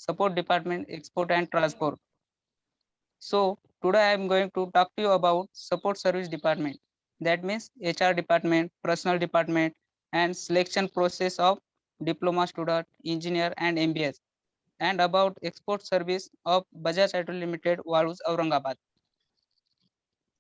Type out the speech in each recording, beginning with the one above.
support department, export and transport. So today I am going to talk to you about support service department. That means HR department, personal department, and selection process of diploma student, engineer, and MBS, and about export service of Bajaj Auto Limited, Vaduz, Aurangabad.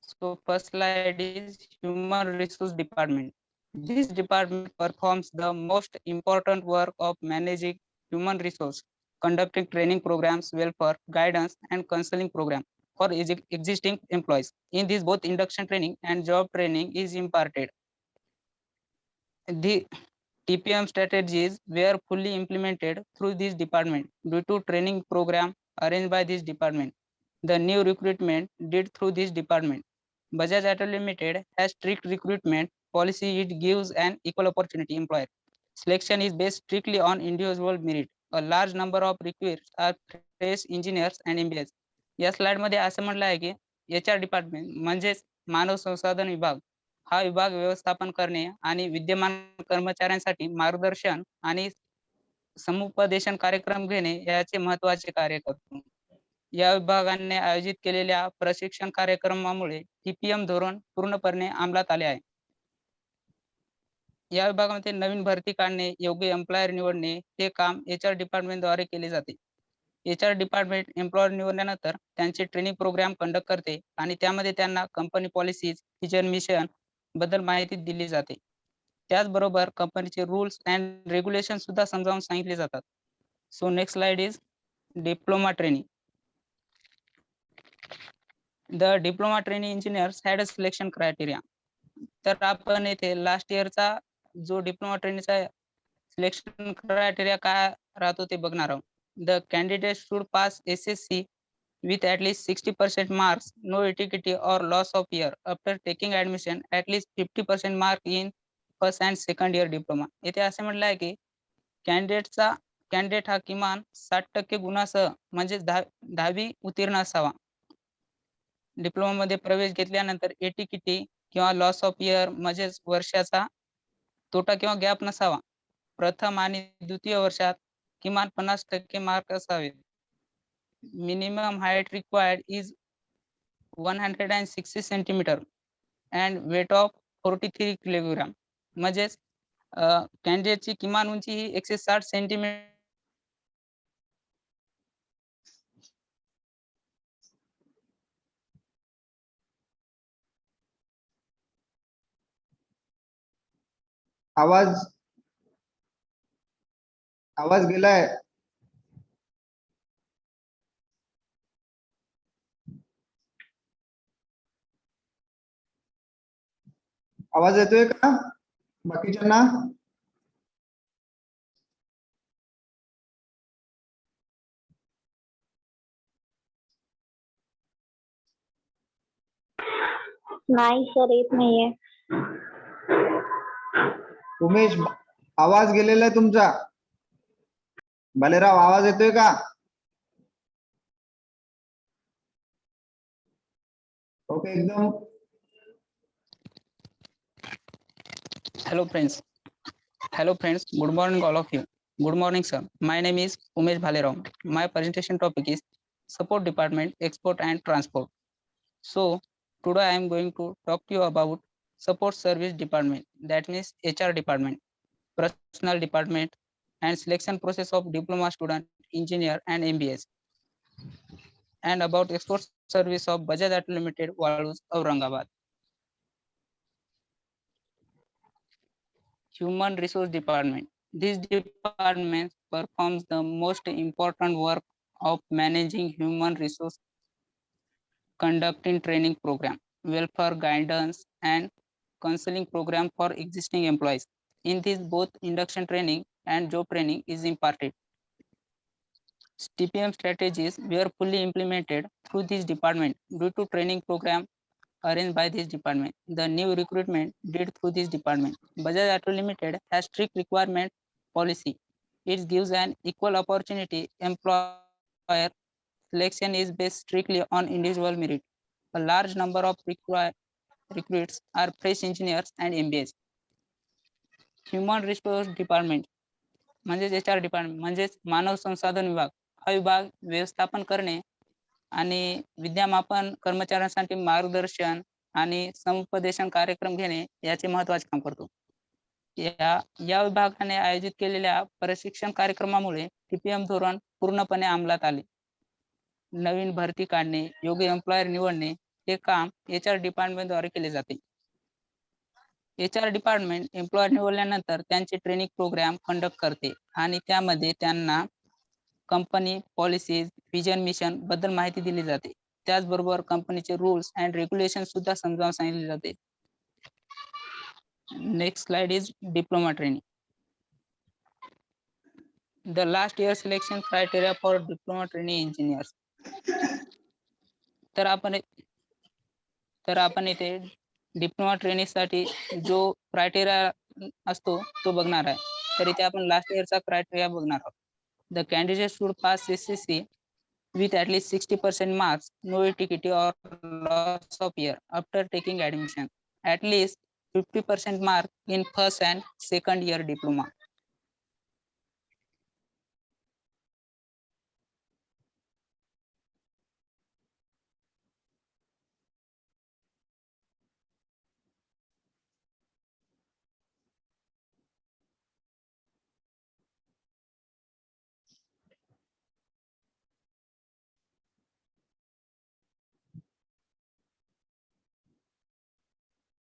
So first slide is human resource department. This department performs the most important work of managing human resource, conducting training programs, welfare, guidance, and counseling program for existing employees. In this, both induction training and job training is imparted. The TPM strategies were fully implemented through this department due to training program arranged by this department. The new recruitment did through this department. Bajaj Auto Limited has strict recruitment policy. It gives an equal opportunity employer. Selection is based strictly on individual merit. A large number of recruits are fresh engineers and MBAs. या slide मध्ये असं म्हटलं आहे की HR department म्हणजेच मानव संसाधन विभाग हा विभाग व्यवस्थापन करणे आणि विद्यमान कर्मचाऱ्यांसाठी मार्गदर्शन आणि समुपदेशन कार्यक्रम घेणे याचे महत्त्वाचे कार्य करतो. या विभागाने आयोजित केलेल्या प्रशिक्षण कार्यक्रमामुळे TPM धोरण पूर्णपणे अंमलात आले आहे. या विभागामध्ये नवीन भरती काढणे, योग्य एम्प्लॉयर निवडणे हे काम HR डिपार्टमेंट द्वारे केले जाते. HR डिपार्टमेंट एम्प्लॉयर निवडल्यानंतर त्यांचे ट्रेनिंग प्रोग्राम कंडक्ट करते आणि त्यामध्ये त्यांना कंपनी पॉलिसीज, विजन, मिशन बद्दल माहिती दिली जाते. त्याचबरोबर कंपनीचे रूल्स अँड रेग्युलेशन सुद्धा समजावून सांगितले जातात. So next slide is diploma training. The diploma trainee engineers had a selection criteria. तर आपण येथे लास्ट इयरचा जो डिप्लोमा ट्रेनीचा सिलेक्शन क्रायटेरिया काय राहतो ते बघणार आहोत. The candidate should pass SSC with at least 60% marks, no ETKT or loss of year. After taking admission, at least 50% mark in first and second year diploma. येथे असे म्हटलं आहे की कॅन्डिडेट हा किमान 60% गुणासह म्हणजे 10वी उत्तीर्ण असावा. डिप्लोमा मध्ये प्रवेश घेतल्यानंतर ETKT किंवा लॉस ऑफ इयर म्हणजेच वर्षाचा तोटा किंवा गॅप नसावा. प्रथम आणि द्वितीय वर्षात किमान 50% मार्क असावे. Minimum height required is 160 centimetre and weight of 43 kilogram. म्हणजेच कॅन्डिडेटची किमान उंची ही 160 सेंटीमीटर आवाज गेलाय. आवाज येतोय का बाकीच्यांना? नाही सर, येत नाहीये. उमेश, आवाज गेलेला आहे तुमचा. भालेराव, आवाज येतोय का? ओके, एकदम. Hello friends, good morning all of you. Good morning sir, my name is Umesh Bhalerao. My presentation topic is support department, export and transport. So today I am going to talk to you about support service department, that means HR department, personal department and selection process of diploma student, engineer and MBS, and about export service of Bajaj Auto Limited, Vaduz, Aurangabad. Human resource department. This department performs the most important work of managing human resource, conducting training program, welfare guidance and counseling program for existing employees. In this, both induction training and job training is imparted. TPM strategies were fully implemented through this department due to training program arranged by this department. The new recruitment did through this department. Bajaj Auto Limited has strict requirement policy. It gives an equal opportunity employer. Selection is based strictly on individual merit. A large number of recruits are fresh engineers and MBAs. Human resource department म्हणजेच HR department म्हणजेच मानव संसाधन विभाग हा विभाग व्यवस्थापन करणे आणि विद्यामापन कर्मचाऱ्यांसाठी मार्गदर्शन आणि समुपदेशन कार्यक्रम घेणे याचे महत्त्वाचे काम करतो. या विभागाने आयोजित केलेल्या प्रशिक्षण कार्यक्रमामुळे टीपीएम धोरण पूर्णपणे अंमलात आले. नवीन भरती काढणे, योग्य एम्प्लॉयर निवडणे हे काम HR डिपार्टमेंट द्वारे केले जाते. HR डिपार्टमेंट एम्प्लॉयर निवडल्यानंतर त्यांचे ट्रेनिंग प्रोग्राम कंडक्ट करते आणि त्यामध्ये त्यांना कंपनी पॉलिसीज, विजन, मिशन बद्दल माहिती दिली जाते. त्याचबरोबर कंपनीचे रूल्स अँड रेग्युलेशन सुद्धा समजावून सांगितले जाते. Next slide is diploma training. The last year selection criteria for diploma training engineers. तर आपण इथे डिप्लोमा ट्रेनिंग साठी जो क्रायटेरिया असतो तो बघणार आहे. तर इथे आपण लास्ट इयरचा क्रायटेरिया बघणार आहोत. The candidate should pass CCC with at least 60% marks, no ETKT or loss of year after taking admission. At least 50% mark in first and second year diploma.